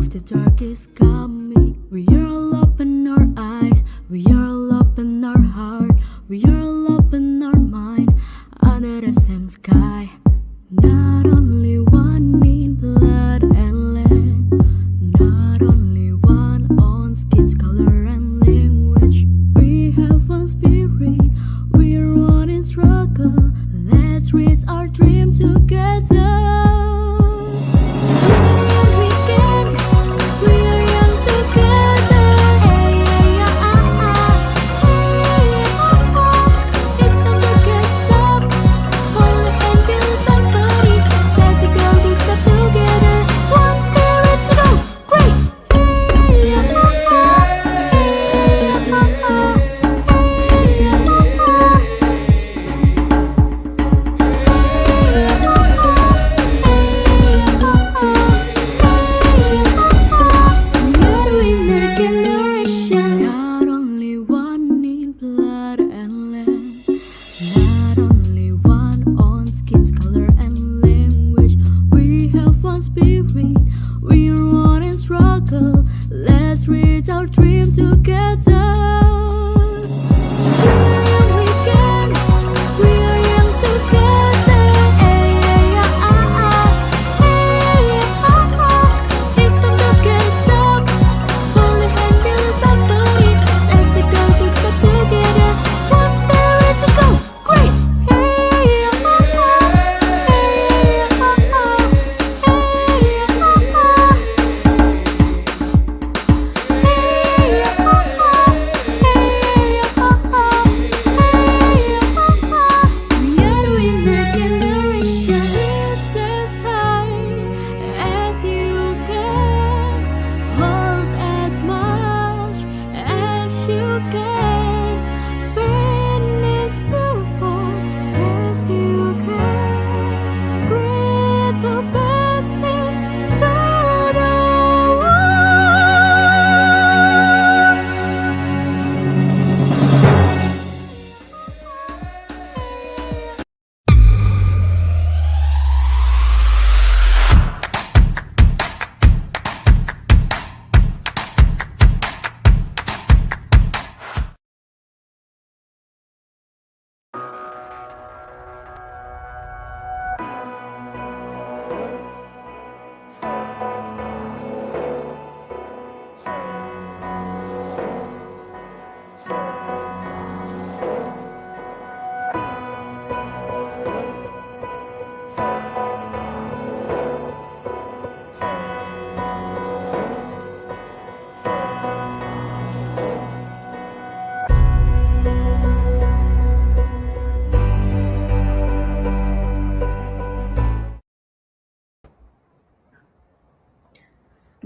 the dark is coming. We are all open our eyes, we are all open our heart, we are all open our mind under the same sky. Not only one in blood and land, not only one on skin's color and language. We have one spirit, we are one in struggle. Let's reach our dream together.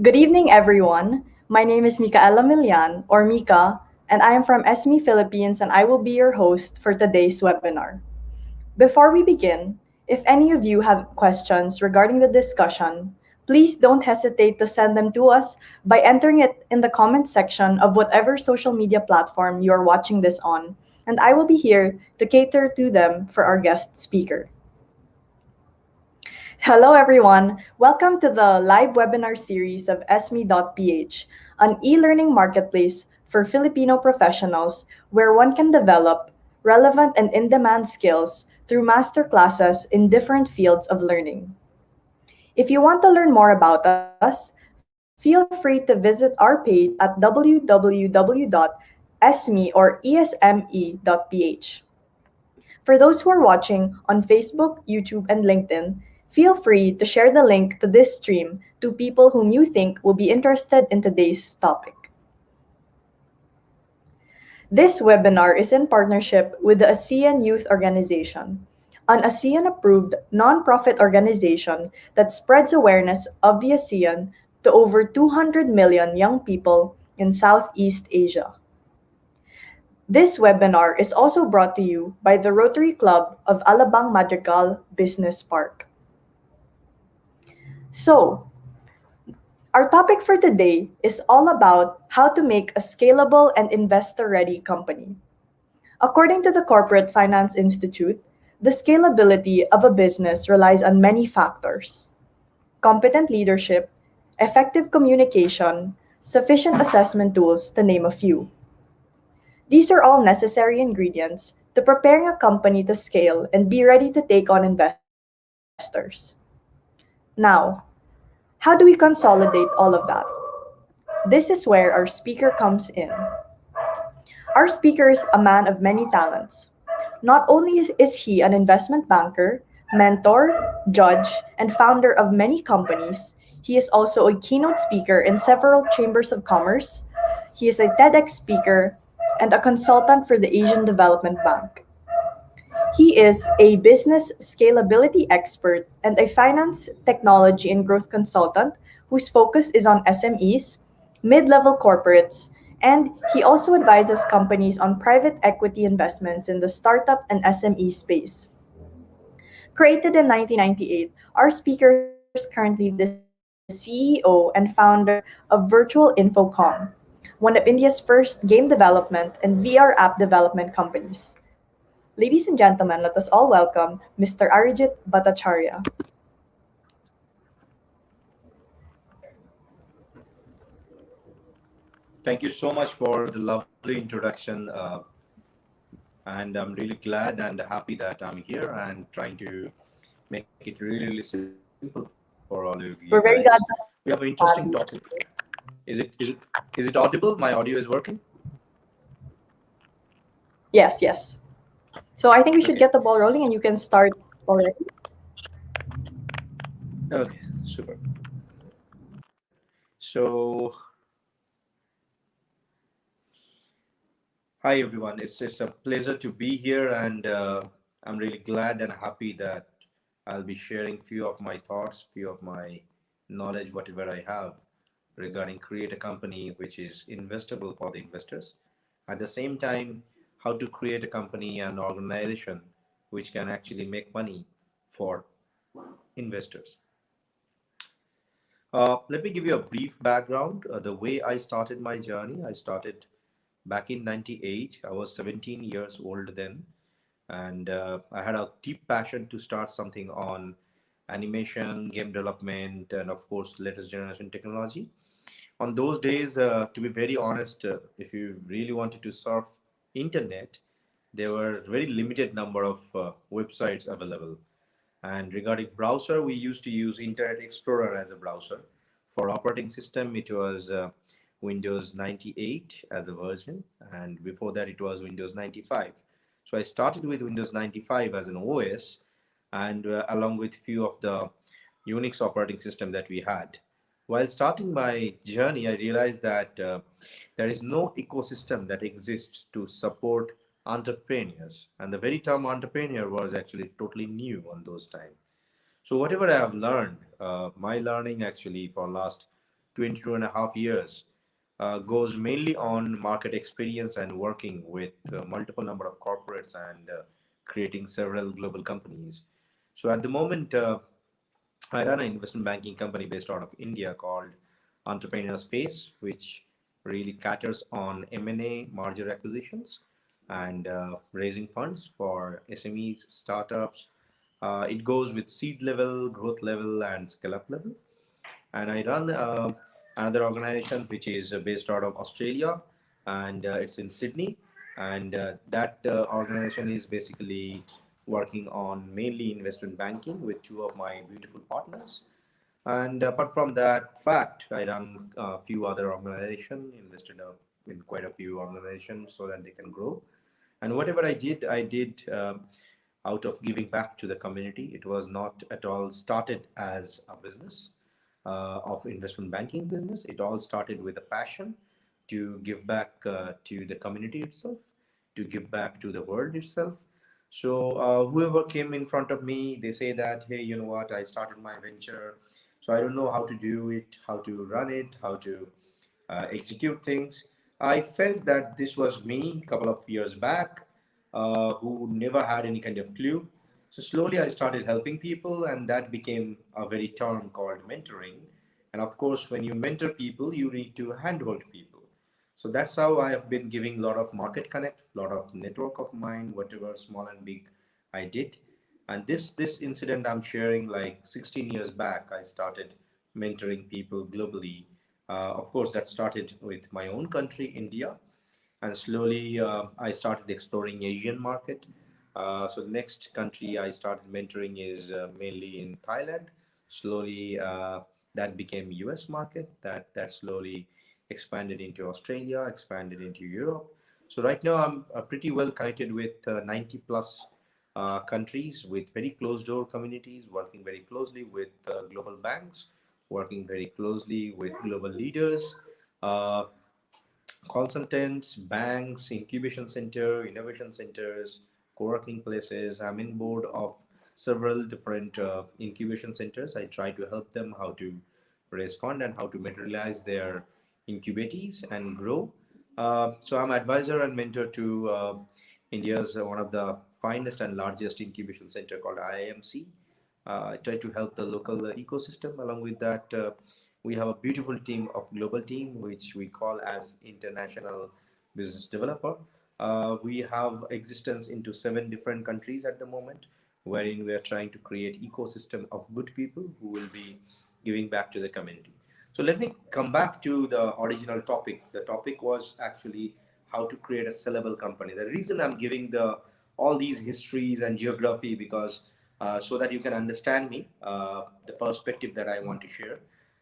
Good evening, everyone. My name is Micaela Milian, or Mika, and I am from ESME Philippines, and I will be your host for today's webinar. Before we begin, if any of you have questions regarding the discussion, please don't hesitate to send them to us by entering it in the comment section of whatever social media platform you are watching this on, and I will be here to cater to them for our guest speaker. Hello, everyone. Welcome to the live webinar series of ESME.ph, an e-learning marketplace for Filipino professionals where one can develop relevant and in-demand skills through master classes in different fields of learning. If you want to learn more about us, feel free to visit our page at www.esme or esme.ph. For those who are watching on Facebook, YouTube, and LinkedIn, feel free to share the link to this stream to people whom you think will be interested in today's topic. This webinar is in partnership with the ASEAN Youth Organization, an ASEAN-approved nonprofit organization that spreads awareness of the ASEAN to over 200 million young people in Southeast Asia. This webinar is also brought to you by the Rotary Club of Alabang Madrigal Business Park. So, our topic for today is all about how to make a scalable and investor-ready company. According to the Corporate Finance Institute, the scalability of a business relies on many factors: competent leadership, effective communication, sufficient assessment tools, to name a few. These are all necessary ingredients to preparing a company to scale and be ready to take on investors. Now, how do we consolidate all of that? This is where our speaker comes in. Our speaker is a man of many talents. Not only is he an investment banker, mentor, judge, and founder of many companies, he is also a keynote speaker in several chambers of commerce. He is a TEDx speaker and a consultant for the Asian Development Bank. He is a business scalability expert and a finance technology and growth consultant whose focus is on SMEs, mid level corporates, and he also advises companies on private equity investments in the startup and SME space. Created in 1998, our speaker is currently the CEO and founder of Virtualinfocom, one of India's first game development and VR app development companies. Ladies and gentlemen, let us all welcome Mr. Arijit Bhattacharyya. Thank you so much for the lovely introduction. And I'm really glad and happy that I'm here and trying to make it really, really simple for all of you guys. We're We very have an glad interesting to topic. have you. Is it audible? My audio is working? Yes, yes. So I think we should Okay. get the ball rolling and you can start already. Okay, super. So, hi everyone. It's a pleasure to be here, and I'm really glad and happy that I'll be sharing few of my thoughts, few of my knowledge, whatever I have regarding create a company which is investable for the investors. At the same time, how to create a company and organization which can actually make money for investors. Let me give you a brief background. The way I started my journey, I started back in 98. I was 17 years old then, and I had a deep passion to start something on animation, game development, and of course, latest generation technology. On those days, to be very honest, if you really wanted to surf internet, there were very limited number of websites available. And regarding browser, we used to use Internet Explorer as a browser. For operating system, it was Windows 98 as a version, and before that, it was Windows 95. So I started with Windows 95 as an OS, and along with few of the Unix operating system that we had. While starting my journey, I realized that there is no ecosystem that exists to support entrepreneurs, and the very term entrepreneur was actually totally new on those times. So whatever I have learned, my learning actually for last 22 and a half years goes mainly on market experience and working with multiple number of corporates and creating several global companies. So at the moment, I run an investment banking company based out of India called Entrepreneur Space, which really caters on M&A, merger acquisitions, and raising funds for SMEs, startups. It goes with seed level, growth level, and scale up level. And I run another organization which is based out of Australia, and it's in Sydney. And that organization is basically working on mainly investment banking with two of my beautiful partners. And apart from that fact, I run a few other organizations, invested in quite a few organizations so that they can grow. And whatever I did out of giving back to the community. It was not at all started as a business of investment banking business. It all started with a passion to give back to the community itself, to give back to the world itself. So whoever came in front of me, they say that, hey, you know what, I started my venture. So I don't know how to do it, how to run it, how to execute things. I felt that this was me a couple of years back, who never had any kind of clue. So slowly I started helping people, and that became a very term called mentoring. And of course, when you mentor people, you need to handhold people. So that's how I have been giving a lot of market connect, a lot of network of mine, whatever small and big I did. And this incident I'm sharing, like 16 years back, I started mentoring people globally. Of course, that started with my own country, India, and slowly I started exploring Asian market. So the next country I started mentoring is mainly in Thailand. Slowly that became US market. That slowly expanded into Australia, expanded into Europe. So right now I'm pretty well connected with 90 plus countries with very closed door communities, working very closely with global banks, working very closely with global leaders. Uh, Consultants, banks, incubation center, innovation centers, co-working places. I'm in board of several different incubation centers. I try to help them how to raise fund and how to materialize their incubatees and grow. So I'm advisor and mentor to India's one of the finest and largest incubation center called IIMC. I try to help the local ecosystem. Along with that, we have a beautiful team of global team, which we call as international business developer. We have existence into 7 different countries at the moment, wherein we are trying to create ecosystem of good people who will be giving back to the community. So let me come back to the original topic. The topic was actually how to create a sellable company. The reason I'm giving the all these histories and geography because so that you can understand me, the perspective that I want to share.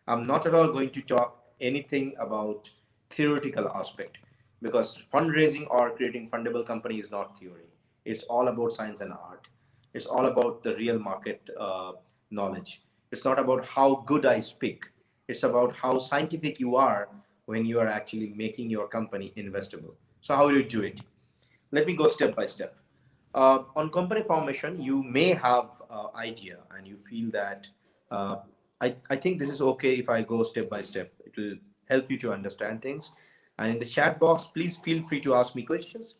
I'm not at all going to talk anything about theoretical aspect because fundraising or creating fundable company is not theory. It's all about science and art. It's all about the real market knowledge. It's not about how good I speak. It's about how scientific you are when you are actually making your company investable. So how will you do it? Let me go step by step. On company formation, you may have idea and you feel that uh, I think this is okay if I go step by step. It will help you to understand things. And in the chat box, please feel free to ask me questions.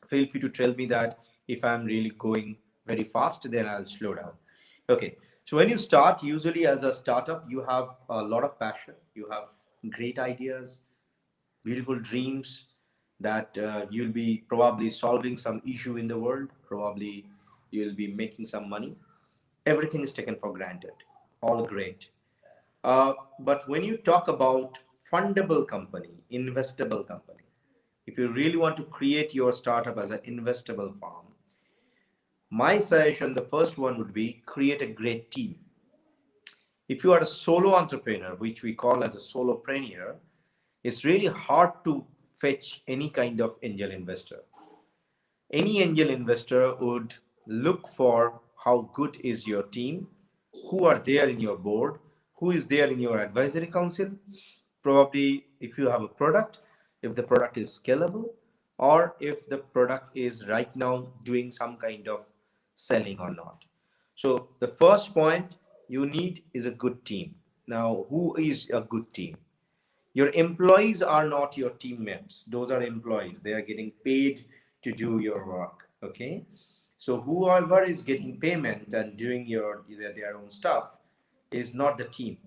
Feel free to tell me that if I'm really going very fast, then I'll slow down. Okay, so when you start, usually as a startup, you have a lot of passion, you have great ideas, beautiful dreams that you'll be probably solving some issue in the world, probably you'll be making some money. Everything is taken for granted, all great. But when you talk about fundable company, investable company, if you really want to create your startup as an investable farm, my suggestion, the first one would be create a great team. If you are a solo entrepreneur, which we call as a solopreneur, it's really hard to fetch any kind of angel investor. Any angel investor would look for how good is your team, who are there in your board, who is there in your advisory council, probably if you have a product, if the product is scalable, or if the product is right now doing some kind of selling or not. So the first point you need is a good team. Now, who is a good team? Your employees are not your teammates. Those are employees. They are getting paid to do your work. Okay. So whoever is getting payment and doing their own stuff is not the team.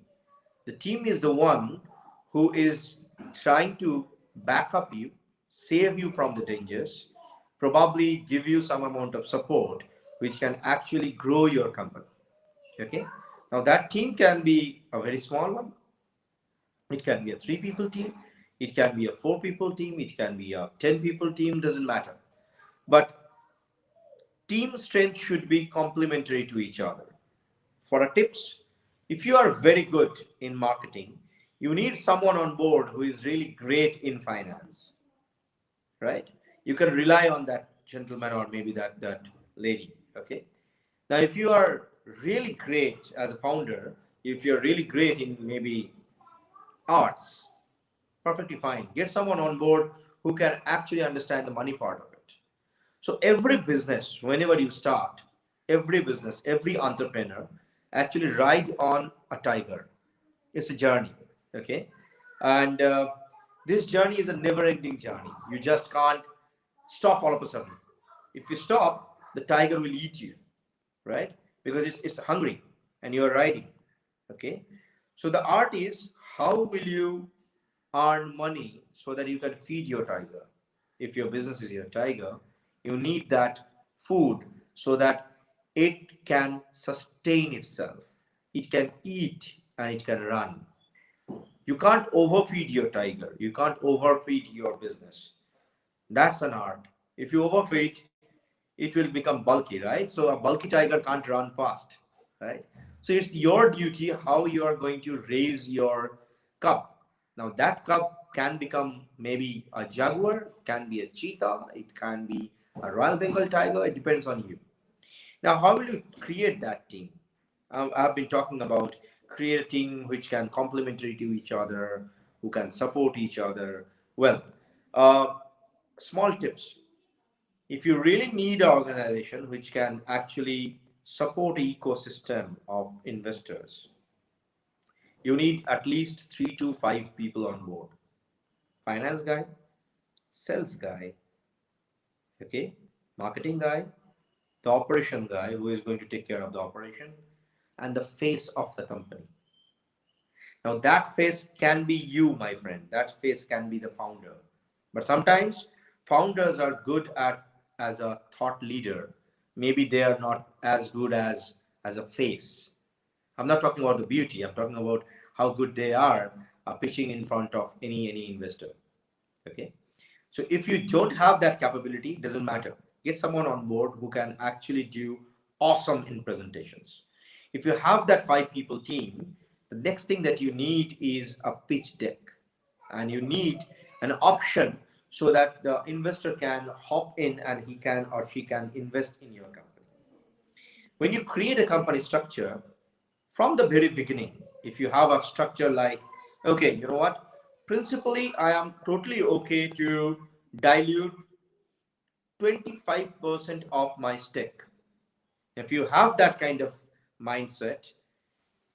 The team is the one who is trying to back up you, save you from the dangers, probably give you some amount of support, which can actually grow your company. Okay. Now that team can be a very small one. It can be a 3 people team. It can be a 4 people team. It can be a 10 people team. Doesn't matter. But team strength should be complementary to each other. For a tips, if you are very good in marketing, you need someone on board who is really great in finance, right? You can rely on that gentleman or maybe that lady. Okay. Now, if you are really great as a founder, if you're really great in maybe arts, perfectly fine. Get someone on board who can actually understand the money part of it. So every business, whenever you start, every business, every entrepreneur actually ride on a tiger. It's a journey, okay? And this journey is a never-ending journey. You just can't stop all of a sudden. If you stop, the tiger will eat you, right? Because it's hungry and you're riding, okay? So the art is how will you earn money so that you can feed your tiger. If your business is your tiger, you need that food so that it can sustain itself. It can eat and it can run. You can't overfeed your tiger. You can't overfeed your business. That's an art. If you overfeed, it will become bulky, right? So a bulky tiger can't run fast, right? So it's your duty how you are going to raise your cub. Now that cub can become maybe a jaguar, can be a cheetah, it can be a Royal Bengal tiger. It depends on you. Now, how will you create that team? I've been talking about creating which can complementary to each other, who can support each other. Well, uh, small tips. If you really need an organization which can actually support an ecosystem of investors, you need at least 3 to 5 people on board. Finance guy, sales guy, okay, marketing guy, the operation guy who is going to take care of the operation, and the face of the company. Now, that face can be you, my friend. That face can be the founder. But sometimes founders are good at as a thought leader. Maybe they are not as good as a face. I'm not talking about the beauty. I'm talking about how good they are pitching in front of any investor. Okay. So if you don't have that capability, it doesn't matter. Get someone on board who can actually do awesome in presentations. If you have that 5 people team, the next thing that you need is a pitch deck, and you need an option so that the investor can hop in and he can or she can invest in your company. When you create a company structure from the very beginning, if you have a structure like, okay, you know what, principally I am totally okay to dilute 25% of my stake. If you have that kind of mindset,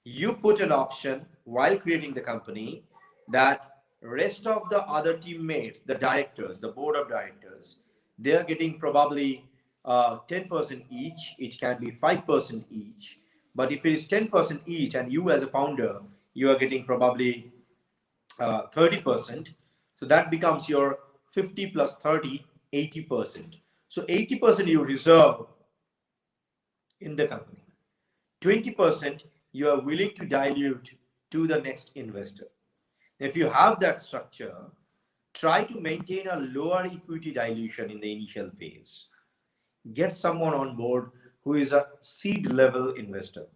you put an option while creating the company that rest of the other teammates, the directors, the board of directors, they're getting probably 10% each. It can be 5% each. But if it is 10% each and you as a founder, you are getting probably 30%. So that becomes your 50 plus 30, 80%. So 80% you reserve in the company. 20% you are willing to dilute to the next investor. If you have that structure, try to maintain a lower equity dilution in the initial phase. Get someone on board who is a seed level investor.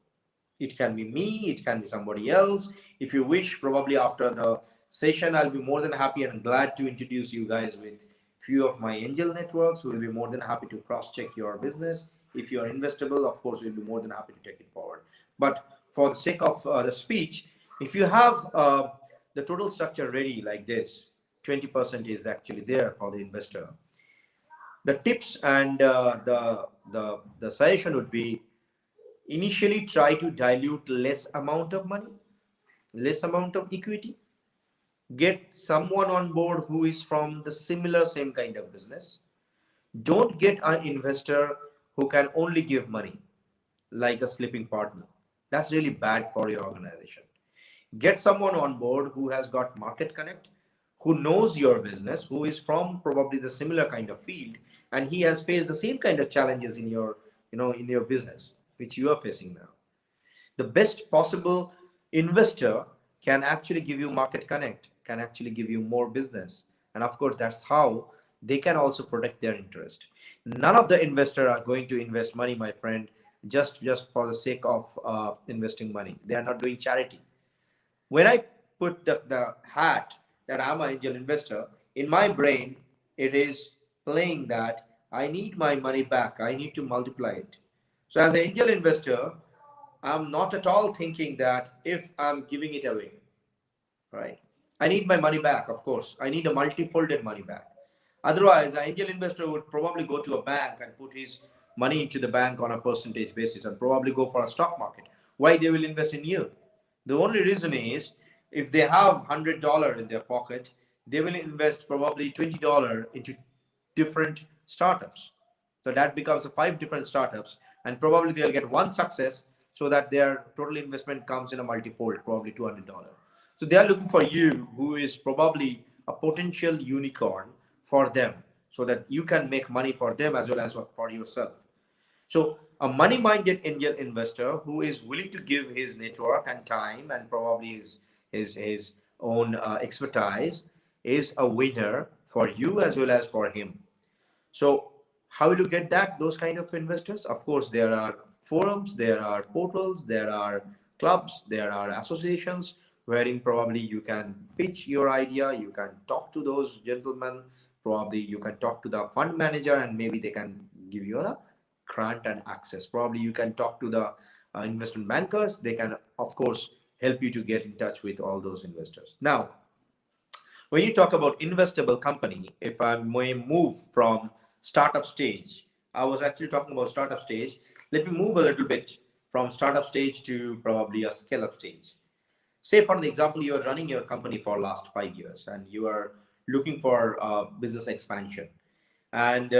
It can be me, it can be somebody else. If you wish, probably after the session, I'll be more than happy and glad to introduce you guys with few of my angel networks who will be more than happy to cross-check your business. If you are investable, of course, we'll be more than happy to take it forward. But for the sake of the speech, if you have the total structure ready like this, 20% is actually there for the investor. The tips and the suggestion would be initially try to dilute less amount of money, less amount of equity. Get someone on board who is from the similar same kind of business. Don't get an investor who can only give money like a sleeping partner. That's really bad for your organization. Get someone on board who has got market connect, who knows your business, who is from probably the similar kind of field, and he has faced the same kind of challenges in your, in your business, which you are facing now. The best possible investor can actually give you market connect, can actually give you more business. And of course, that's how they can also protect their interest. None of the investors are going to invest money, my friend, just for the sake of investing money. They are not doing charity. When I put the hat that I'm an angel investor, in my brain, it is playing that I need my money back. I need to multiply it. So as an angel investor, I'm not at all thinking that if I'm giving it away, right? I need my money back, of course. I need a multi-folded money back. Otherwise, an angel investor would probably go to a bank and put his money into the bank on a percentage basis and probably go for a stock market. Why they will invest in you? The only reason is if they have $100 in their pocket, they will invest probably $20 into different startups. So that becomes 5 different startups, and probably they'll get one success so that their total investment comes in a multi-fold, probably $200. So they are looking for you, who is probably a potential unicorn for them, so that you can make money for them as well as for yourself. So A money-minded angel investor who is willing to give his network and time and probably his own expertise is a winner for you as well as for him. So how will you get that, those kind of investors? Of course, there are forums, there are portals, there are clubs, there are associations wherein probably you can pitch your idea, you can talk to those gentlemen, probably you can talk to the fund manager and maybe they can give you a grant and access. Probably you can talk to the investment bankers. They can, of course, help you to get in touch with all those investors. Now, when you talk about investable company, if I may move from startup stage, I was actually talking about startup stage. Let me move a little bit from startup stage to probably a scale up stage. Say, for the example, you are running your company for last 5 years and you are looking for business expansion. And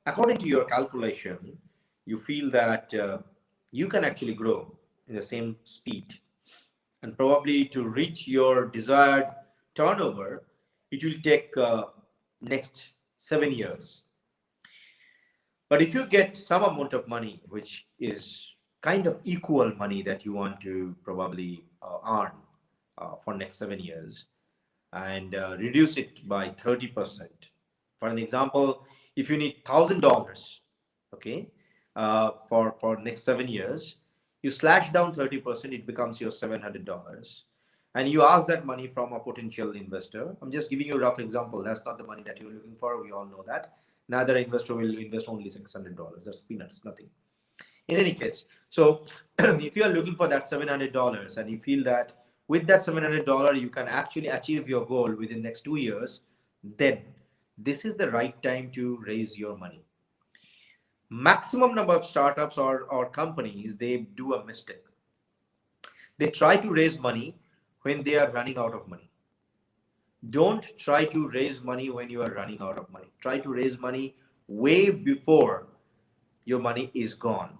according to your calculation, you feel that you can actually grow in the same speed, and probably to reach your desired turnover, it will take next 7 years. But if you get some amount of money, which is kind of equal money that you want to probably earn for next 7 years, and reduce it by 30%. For an example, if you need $1,000, okay, for next 7 years, you slash down 30%, it becomes your $700. And you ask that money from a potential investor. I'm just giving you a rough example. That's not the money that you're looking for. We all know that. Neither investor will invest only $600. That's peanuts, nothing. In any case, so if you are looking for that $700 and you feel that with that $700 you can actually achieve your goal within next 2 years, then this is the right time to raise your money. Maximum number of startups or companies, they do a mistake. They try to raise money when they are running out of money. Don't try to raise money when you are running out of money. Try to raise money way before your money is gone.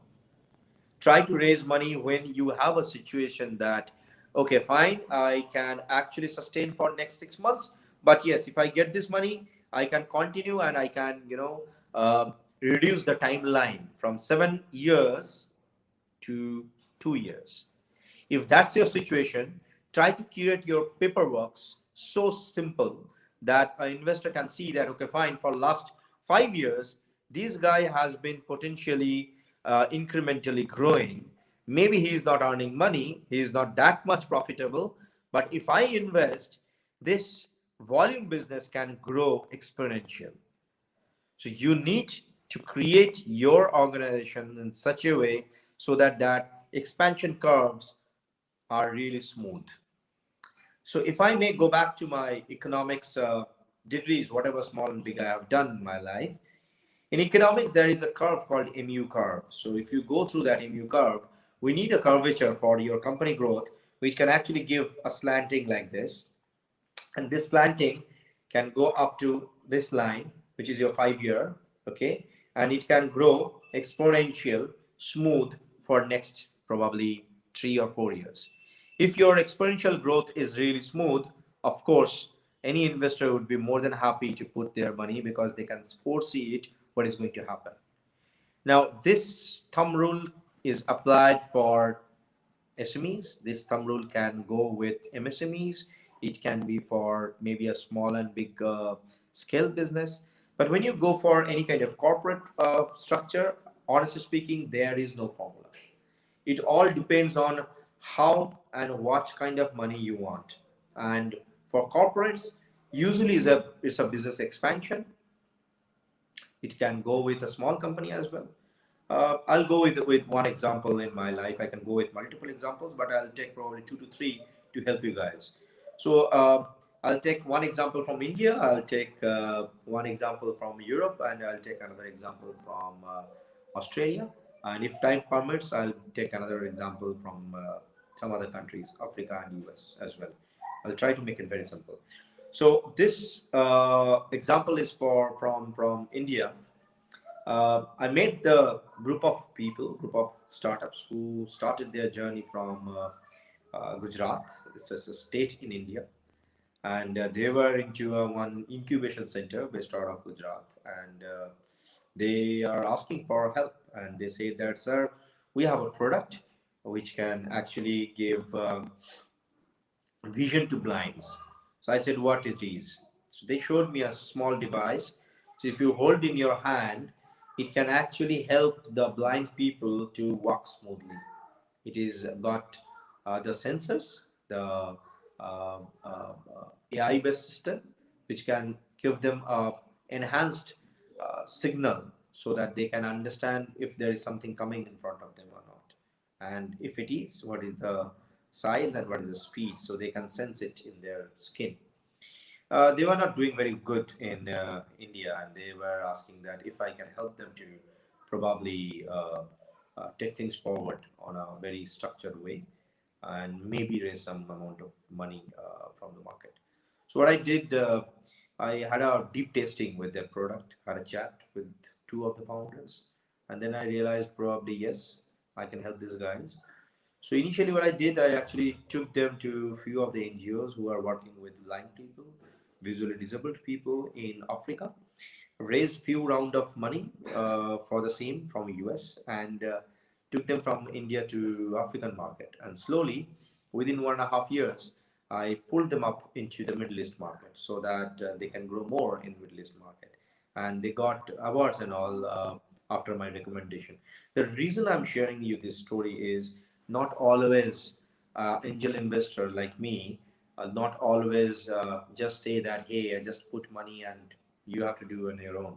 Try to raise money when you have a situation that, okay, fine, I can actually sustain for next 6 months, but yes, if I get this money, I can continue and I can, reduce the timeline from 7 years to 2 years. If that's your situation, try to create your paperwork so simple that an investor can see that, okay, fine, for last 5 years, this guy has been potentially incrementally growing. Maybe he is not earning money, he is not that much profitable, but if I invest, this volume business can grow exponential. So you need to create your organization in such a way so that expansion curves are really smooth. So if I may go back to my economics degrees, whatever small and big I have done in my life, in economics, there is a curve called MU curve. So if you go through that MU curve, we need a curvature for your company growth, which can actually give a slanting like this. And this slanting can go up to this line, which is your 5 year, okay? And it can grow exponential, smooth for next probably 3 or 4 years. If your exponential growth is really smooth, of course, any investor would be more than happy to put their money because they can foresee it, what is going to happen. Now, this thumb rule is applied for SMEs. This thumb rule can go with MSMEs. It can be for maybe a small and big scale business. But when you go for any kind of corporate structure, honestly speaking, there is no formula. It all depends on how and what kind of money you want. And for corporates, usually it's a business expansion. It can go with a small company as well. I'll go with one example in my life. I can go with multiple examples, but I'll take probably 2 to 3 to help you guys. So I'll take one example from India, I'll take one example from Europe, and I'll take another example from Australia. And if time permits, I'll take another example from some other countries, Africa and US as well. I'll try to make it very simple. So this example is from India. I met the group of people, group of startups who started their journey from Gujarat. It's a state in India, and they were into one incubation center based out of Gujarat, and They are asking for help, and they say that, sir, we have a product which can actually give vision to blinds. So I said, what it is? So they showed me a small device. So if you hold in your hand, it can actually help the blind people to walk smoothly. It is got the sensors, the AI based system, which can give them a enhanced signal so that they can understand if there is something coming in front of them or not, and if it is, what is the size and what is the speed, so they can sense it in their skin. They were not doing very good in India, and they were asking that if I can help them to probably take things forward on a very structured way and maybe raise some amount of money from the market. So what I did, I had a deep tasting with their product, had a chat with two of the founders, and then I realized probably yes, I can help these guys. So initially, what I did, I actually took them to a few of the NGOs who are working with blind people, visually disabled people in Africa, raised few round of money for the same from US, and took them from India to African market. And slowly, within 1.5 years, I pulled them up into the Middle East market so that they can grow more in Middle East market. And they got awards and all after my recommendation. The reason I'm sharing you this story is not always angel investor like me, not always just say that, hey, I just put money and you have to do on your own.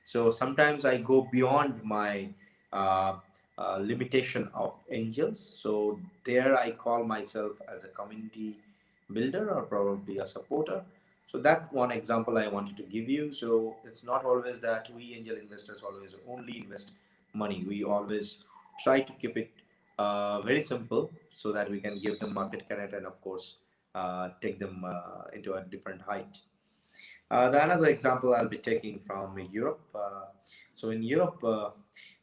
So sometimes I go beyond my uh, limitation of angels. So there I call myself as a community builder or probably a supporter. So that one example I wanted to give you. So it's not always that we angel investors always only invest money. We always try to keep it very simple so that we can give them market connect and of course take them into a different height. The another example I'll be taking from Europe. So in Europe,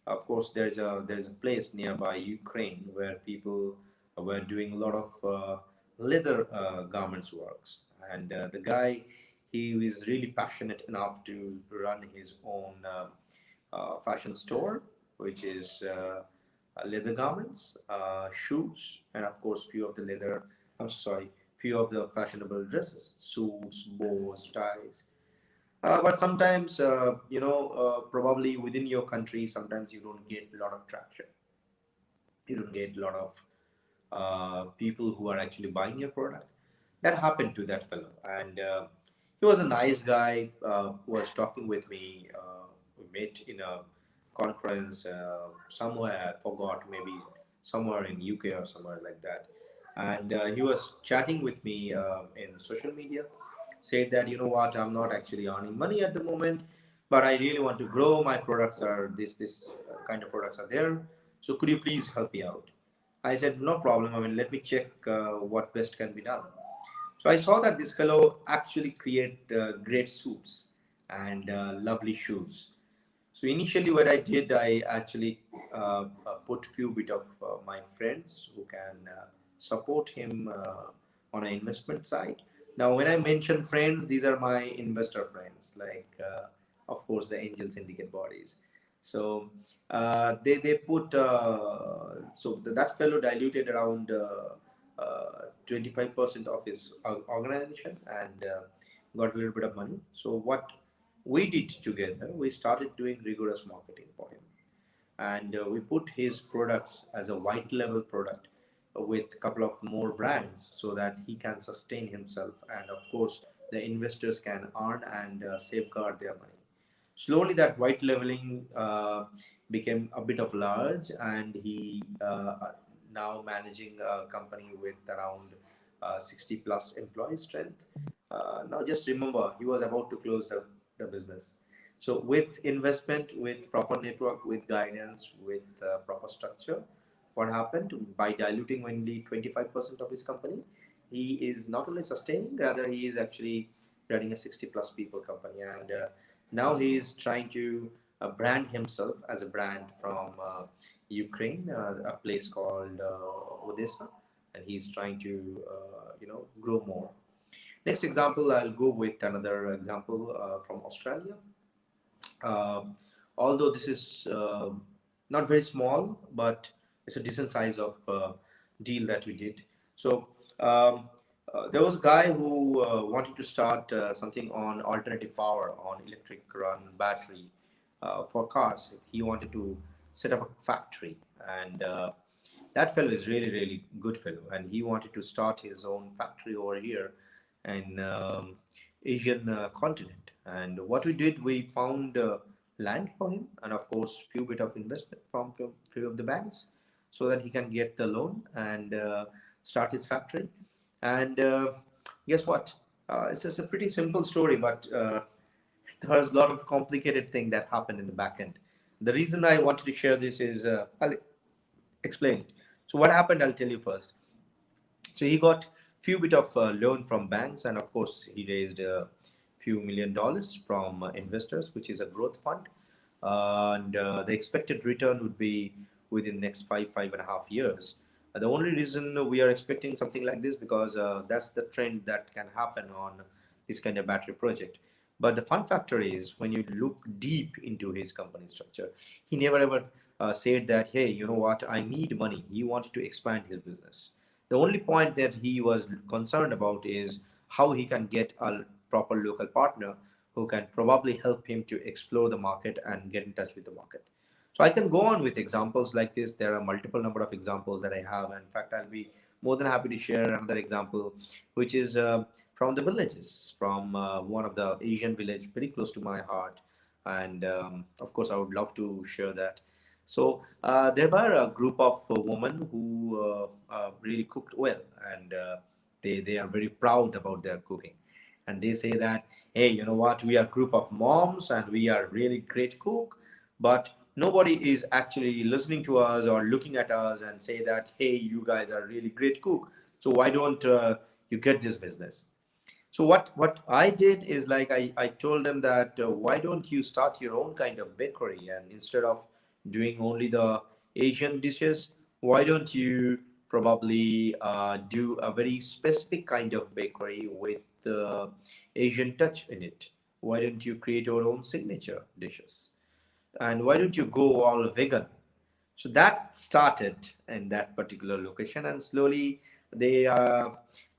of course, there's a place nearby Ukraine where people were doing a lot of leather garments works, and the guy, he is really passionate enough to run his own fashion store, which is leather garments, shoes, and of course, few of the leather. I'm sorry, few of the fashionable dresses, suits, bows, ties. But sometimes, probably within your country, sometimes you don't get a lot of traction. You don't get a lot of people who are actually buying your product. That happened to that fellow, and he was a nice guy. Who was talking with me. We met in a conference somewhere. I forgot, maybe somewhere in UK or somewhere like that. And he was chatting with me in social media. Said that, you know what, I'm not actually earning money at the moment, but I really want to grow. My products are this kind of products are there. So could you please help me out? I said, no problem. I mean, let me check what best can be done. So I saw that this fellow actually create great suits and lovely shoes. So initially, what I did, I actually put few bit of my friends who can support him on an investment side. Now, when I mention friends, these are my investor friends, like of course the angel syndicate bodies. So they put that fellow diluted around 25% of his organization and got a little bit of money. So what we did together, we started doing rigorous marketing for him, and we put his products as a white label product with a couple of more brands so that he can sustain himself, and of course the investors can earn and safeguard their money. Slowly that white leveling became a bit of large, and he now managing a company with around 60 plus employee strength. Now just remember, he was about to close the business. So with investment, with proper network, with guidance, with proper structure, what happened, by diluting only 25% of his company, he is not only sustaining, rather he is actually running a 60 plus people company. And now he is trying to brand himself as a brand from Ukraine, a place called Odessa, and he's trying to grow more. Next example, I'll go with another example from Australia. Uh, although this is not very small, but it's a decent size of deal that we did. So there was a guy who wanted to start something on alternative power, on electric run battery for cars. He wanted to set up a factory, and that fellow is really, really good fellow, and he wanted to start his own factory over here in Asian continent. And what we did, we found land for him, and of course, few bit of investment from few of the banks, so that he can get the loan and start his factory. And guess what? It's just a pretty simple story, but there's a lot of complicated thing that happened in the back end. The reason I wanted to share this is I'll explain it. So what happened? I'll tell you first. So he got few bit of loan from banks, and of course he raised a few $1 million from investors, which is a growth fund, and the expected return would be within next 5.5 years. The only reason we are expecting something like this because that's the trend that can happen on this kind of battery project. But the fun factor is when you look deep into his company structure, he never ever said that, hey, you know what, I need money. He wanted to expand his business. The only point that he was concerned about is how he can get a proper local partner who can probably help him to explore the market and get in touch with the market. So I can go on with examples like this. There are multiple number of examples that I have. In fact, I'll be more than happy to share another example, which is from the villages, from one of the Asian village very close to my heart. And of course, I would love to share that. So there were a group of women who really cooked well, and they are very proud about their cooking. And they say that, hey, you know what, we are a group of moms and we are really great cook, but nobody is actually listening to us or looking at us and say that, hey, you guys are really great cook. So why don't you get this business? So what I did is like I told them that why don't you start your own kind of bakery, and instead of doing only the Asian dishes, why don't you probably do a very specific kind of bakery with Asian touch in it? Why don't you create your own signature dishes? And why don't you go all vegan? So that started in that particular location, and slowly they uh,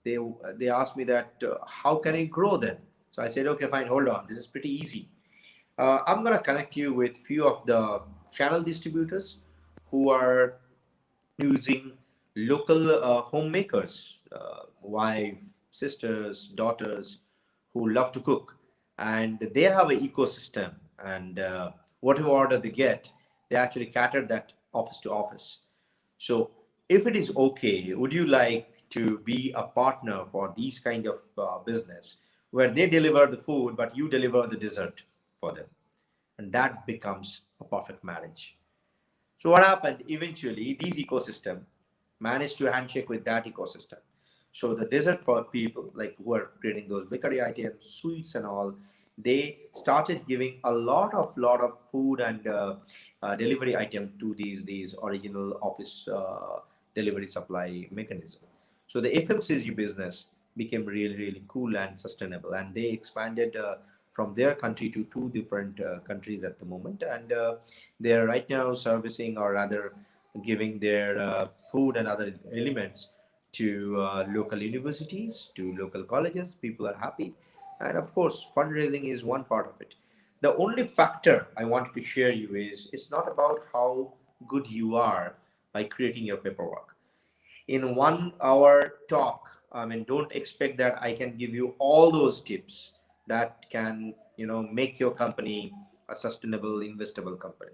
they they asked me that how can I grow then? So I said, okay, fine, hold on, this is pretty easy. I'm gonna connect you with few of the channel distributors who are using local homemakers, wife, sisters, daughters who love to cook, and they have an ecosystem. And whatever order they get, they actually cater that office to office. So, if it is okay, would you like to be a partner for these kind of business where they deliver the food, but you deliver the dessert for them? And that becomes a perfect marriage. So what happened? Eventually, these ecosystem managed to handshake with that ecosystem. So the desert people, like who are creating those bakery items, sweets and all, they started giving a lot of food and delivery item to these original office delivery supply mechanism. So the FMCG business became really, really cool and sustainable, and they expanded from their country to two different countries at the moment, and they are right now servicing, or rather giving their food and other elements to local universities, to local colleges. People are happy, and of course fundraising is one part of it. The only factor I wanted to share you is it's not about how good you are by creating your paperwork in 1 hour talk. I mean, don't expect that I can give you all those tips that can, make your company a sustainable, investable company.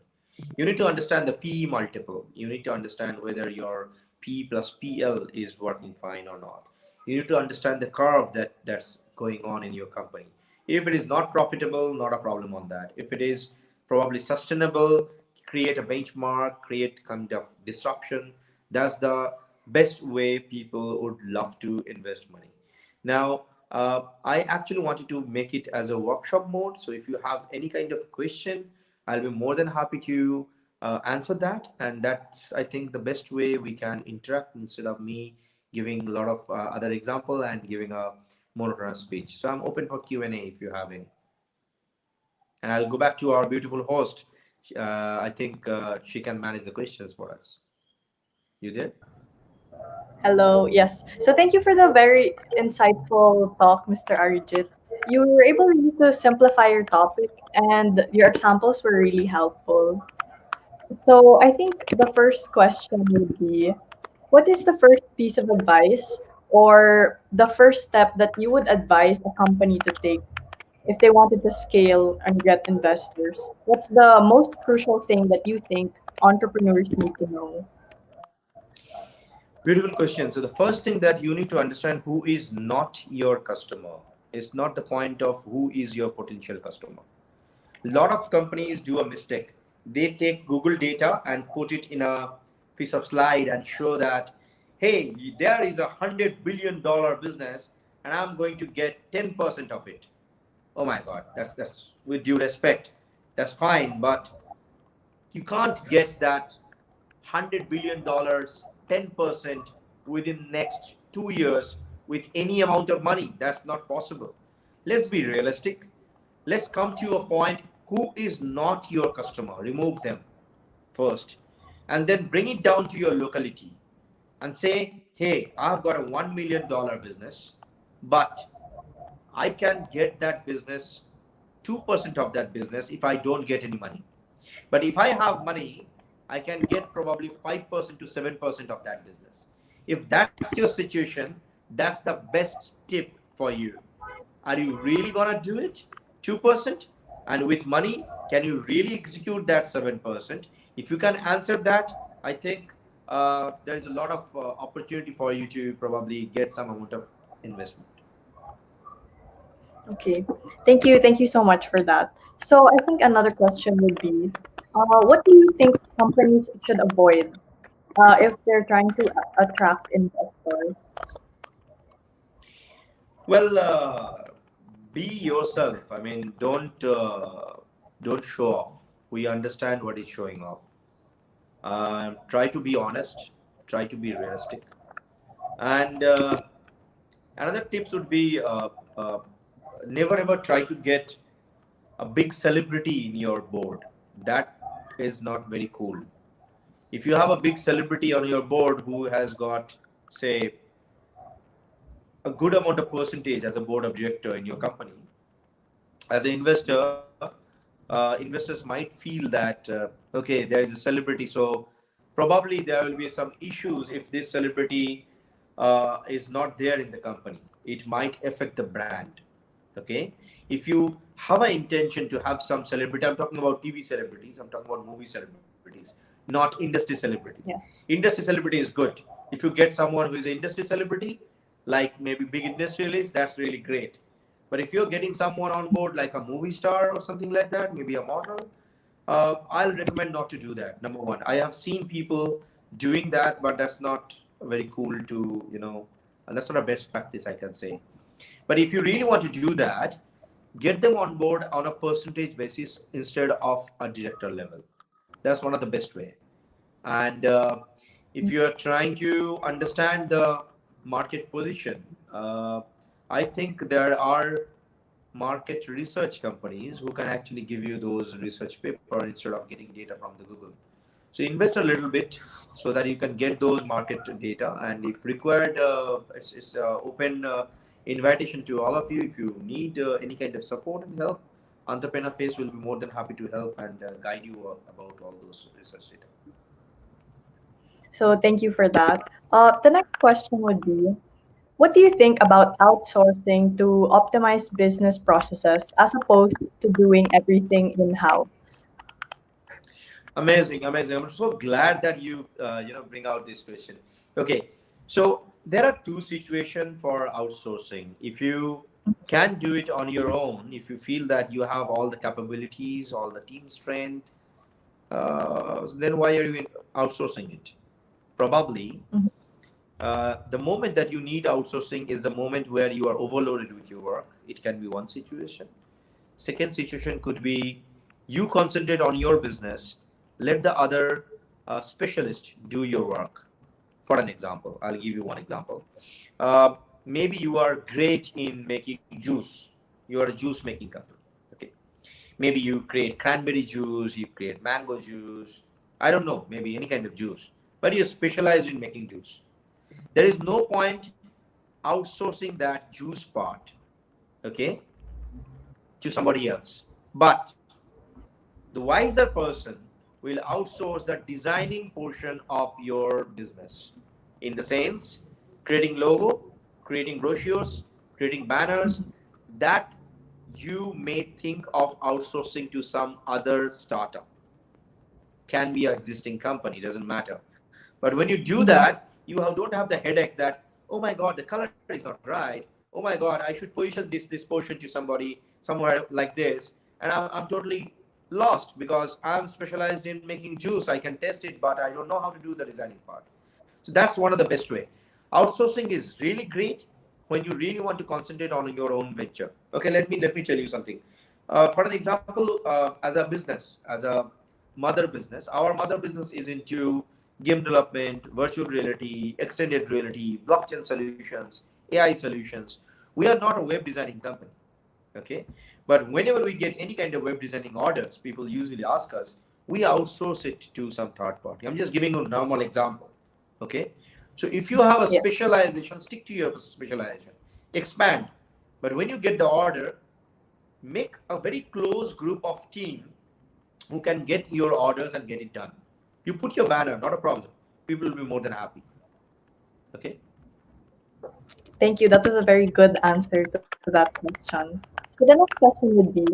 You need to understand the PE multiple. You need to understand whether your P plus PL is working fine or not. You need to understand the curve that's going on in your company. If it is not profitable, not a problem on that. If it is probably sustainable, create a benchmark, create kind of disruption. That's the best way people would love to invest money. Now, I actually wanted to make it as a workshop mode. So if you have any kind of question, I'll be more than happy to answer that. And that's, I think, the best way we can interact instead of me giving a lot of other example and giving a monotonous speech. So I'm open for Q&A if you have any. And I'll go back to our beautiful host, I think she can manage the questions for us. You did? Hello, yes. So thank you for the very insightful talk, Mr. Arijit. You were able really to simplify your topic, and your examples were really helpful. So I think the first question would be, what is the first piece of advice or the first step that you would advise a company to take if they wanted to scale and get investors? What's the most crucial thing that you think entrepreneurs need to know? Beautiful question. So the first thing that you need to understand, who is not your customer. It's not the point of who is your potential customer. A lot of companies do a mistake. They take Google data and put it in a piece of slide and show that, hey, there is $100 billion business and I'm going to get 10% of it. Oh my God, that's with due respect, that's fine, but you can't get that $100 billion 10% within next 2 years with any amount of money. That's not possible. Let's be realistic. Let's come to a point, who is not your customer, remove them first, and then bring it down to your locality and say, hey, I've got a $1 million business, but I can get that business 2% of that business if I don't get any money. But if I have money, I can get probably 5% to 7% of that business. If that's your situation, that's the best tip for you. Are you really gonna do it? 2%? And with money, can you really execute that 7%? If you can answer that, I think there is a lot of opportunity for you to probably get some amount of investment. Okay, thank you. Thank you so much for that. So I think another question would be, what do you think companies should avoid if they're trying to attract investors? Well, be yourself. I mean, don't show off. We understand what is showing off. Try to be honest. Try to be realistic. And another tips would be, never ever try to get a big celebrity in your board. That is not very cool. If you have a big celebrity on your board who has got, say, a good amount of percentage as a board of director in your company, as an investor, investors might feel that, okay, there is a celebrity, so probably there will be some issues if this celebrity is not there in the company. It might affect the brand. Okay, if you have an intention to have some celebrity, I'm talking about TV celebrities, I'm talking about movie celebrities, not industry celebrities. Yeah. Industry celebrity is good. If you get someone who is an industry celebrity, like maybe big industrialist, that's really great. But if you're getting someone on board like a movie star or something like that, maybe a model, I'll recommend not to do that. Number one, I have seen people doing that, but that's not very cool to, and that's not a best practice, I can say. But if you really want to do that, get them on board on a percentage basis instead of a director level. That's one of the best way. And if you are trying to understand the market position, I think there are market research companies who can actually give you those research paper instead of getting data from the Google. So invest a little bit so that you can get those market data, and if required, it's open invitation to all of you. If you need any kind of support and help, Entrepreneur Face will be more than happy to help and guide you about all those research data. So thank you for that. The next question would be, what do you think about outsourcing to optimize business processes as opposed to doing everything in-house? Amazing, amazing. I'm so glad that you bring out this question. Okay, so there are two situations for outsourcing. If you can do it on your own, if you feel that you have all the capabilities, all the team strength, then why are you outsourcing it? Probably Mhm. the moment that you need outsourcing is the moment where you are overloaded with your work. It can be one situation. Second situation could be, you concentrate on your business, let the other specialist do your work. For an example, I'll give you one example. Maybe you are great in making juice. You are a juice making company. Okay. Maybe you create cranberry juice, you create mango juice, I don't know, maybe any kind of juice, but you're specialized in making juice. There is no point outsourcing that juice part, okay, to somebody else. But the wiser person will outsource the designing portion of your business, in the sense creating logo, creating brochures, creating banners, that you may think of outsourcing to some other startup. Can be an existing company, doesn't matter. But when you do Mhm. that, you don't have the headache that, oh my god, the color is not right, oh my god, I should position this portion to somebody somewhere like this, and I'm totally lost because I'm specialized in making juice. I can test it, but I don't know how to do the designing part. So that's one of the best way. Outsourcing is really great when you really want to concentrate on your own venture. Okay, let me tell you something. For an example, as a business, as a mother business, our mother business is into game development, virtual reality, extended reality, blockchain solutions, AI solutions. We are not a web designing company. Okay, but whenever we get any kind of web designing orders, people usually ask us, we outsource it to some third party. I'm just giving a normal example. Okay, so if you have a Yeah. specialization, stick to your specialization, expand. But when you get the order, make a very close group of team who can get your orders and get it done. You put your banner, not a problem. People will be more than happy. Okay. Thank you. That was a very good answer to that question. So the next question would be,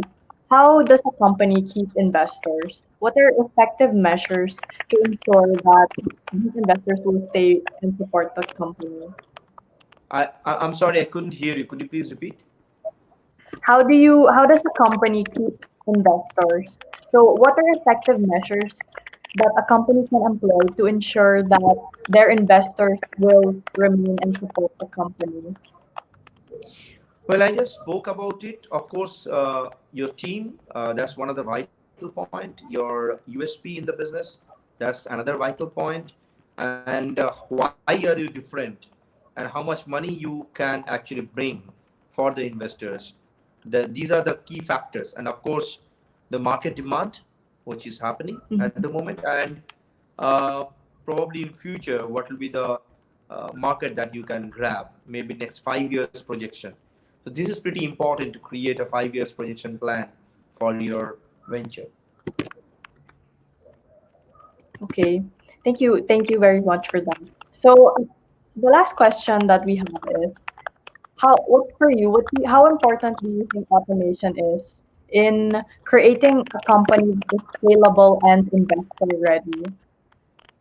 how does a company keep investors? What are effective measures to ensure that these investors will stay and support the company? I'm sorry, I couldn't hear you. Could you please repeat? How does a company keep investors? So what are effective measures that a company can employ to ensure that their investors will remain and support the company? Well, I just spoke about it. Of course, your team, that's one of the vital point. Your USP in the business, that's another vital point. And why are you different? And how much money you can actually bring for the investors. These are the key factors. And of course, the market demand, which is happening Mhm. at the moment. And uh, probably in future, what will be the market that you can grab, maybe next 5 years projection. So this is pretty important to create a 5 years projection plan for your venture. Okay. Thank you very much for that. So the last question that we have is, how important do you think automation is in creating a company that is scalable and investor ready?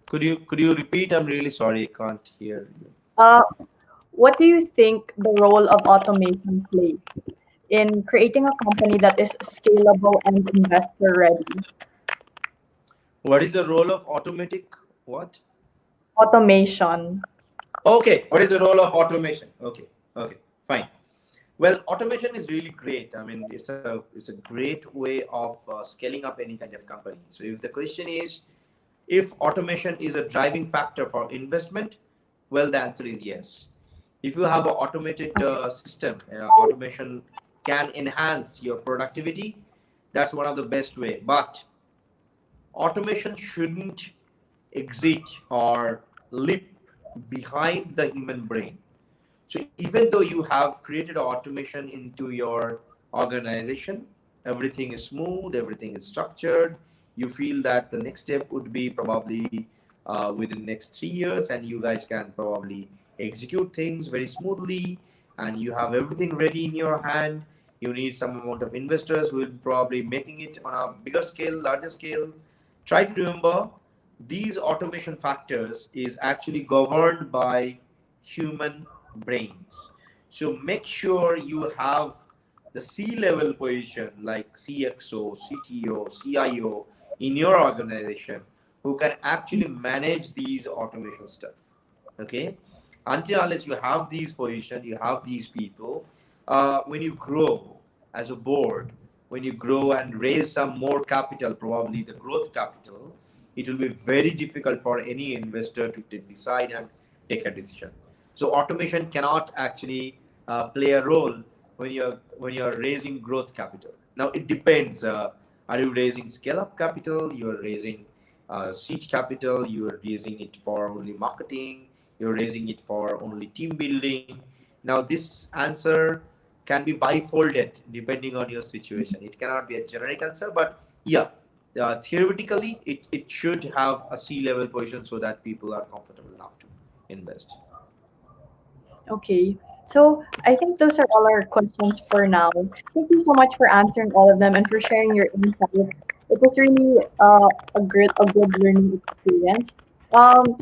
Could you repeat? I'm really sorry, I can't hear you. Uh, what do you think the role of automation plays in creating a company that is scalable and investor ready? What is the role of automatic? What? Automation. Okay, what is the role of automation? Okay, okay, fine. Well, automation is really great. I mean, it's a great way of scaling up any kind of company. So if the question is if automation is a driving factor for investment, well, the answer is yes. If you have an automated system, automation can enhance your productivity. That's one of the best way. But automation shouldn't exit or leap behind the human brain. So even though you have created automation into your organization, everything is smooth, everything is structured. You feel that the next step would be probably within next 3 years, and you guys can probably execute things very smoothly, and you have everything ready in your hand. You need some amount of investors who will probably making it on a bigger scale, larger scale. Try to remember these automation factors is actually governed by human brains. So make sure you have the C-level position like CXO, CTO, CIO in your organization who can actually manage these automation stuff. Okay, until unless you have these positions, you have these people. When you grow as a board, when you grow and raise some more capital, probably the growth capital, it will be very difficult for any investor to decide and take a decision. So automation cannot actually play a role when you're raising growth capital. Now it depends. Are you raising scale up capital? You're raising seed capital. You're raising it for only marketing. You're raising it for only team building. Now this answer can be bifolded depending on your situation. It cannot be a generic answer, but yeah, theoretically it should have a C-level position so that people are comfortable enough to invest. Okay. So I think those are all our questions for now. Thank you so much for answering all of them and for sharing your insights. It was really a good learning experience.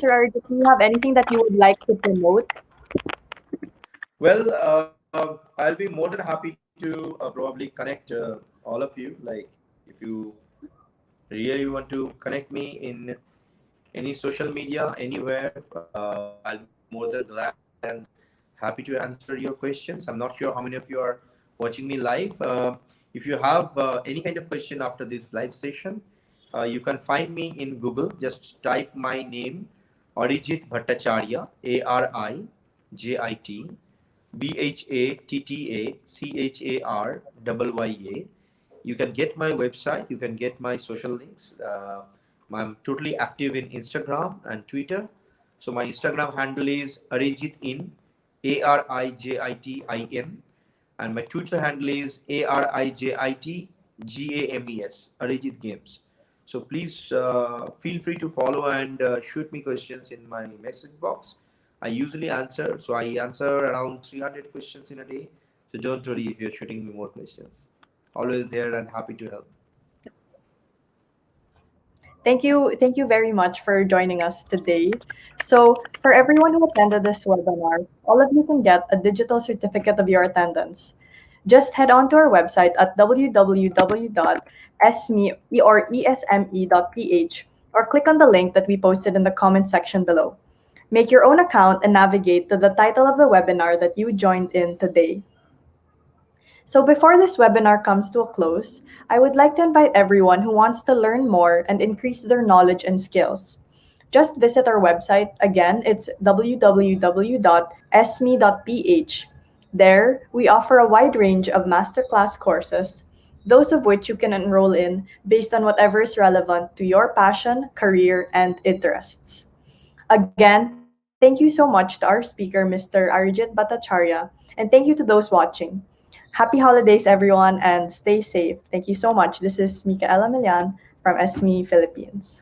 Sir Arjun, do you have anything that you would like to promote? Well, I'll be more than happy to probably connect all of you. Like, if you really want to connect me in any social media, anywhere, I'll be more than glad and happy to answer your questions. I'm not sure how many of you are watching me live. If you have any kind of question after this live session, you can find me in Google. Just type my name, Arijit Bhattacharya, Arijit Bhattacharya. You can get my website. You can get my social links. I'm totally active in Instagram and Twitter. So my Instagram handle is Arijitin, Arijitin, and my Twitter handle is ArijitGames, Arijit Games. So please feel free to follow and shoot me questions in my message box. I usually answer, so I answer around 300 questions in a day. So don't worry if you're shooting me more questions. Always there and happy to help. Thank you very much for joining us today. So, for everyone who attended this webinar, all of you can get a digital certificate of your attendance. Just head on to our website at www.esme.ph or click on the link that we posted in the comment section below. Make your own account and navigate to the title of the webinar that you joined in today. So before this webinar comes to a close, I would like to invite everyone who wants to learn more and increase their knowledge and skills. Just visit our website. Again, it's www.esme.ph. There, we offer a wide range of masterclass courses, those of which you can enroll in based on whatever is relevant to your passion, career, and interests. Again, thank you so much to our speaker, Mr. Arijit Bhattacharya, and thank you to those watching. Happy holidays, everyone, and stay safe. Thank you so much. This is Micaela Milian from ESME Philippines.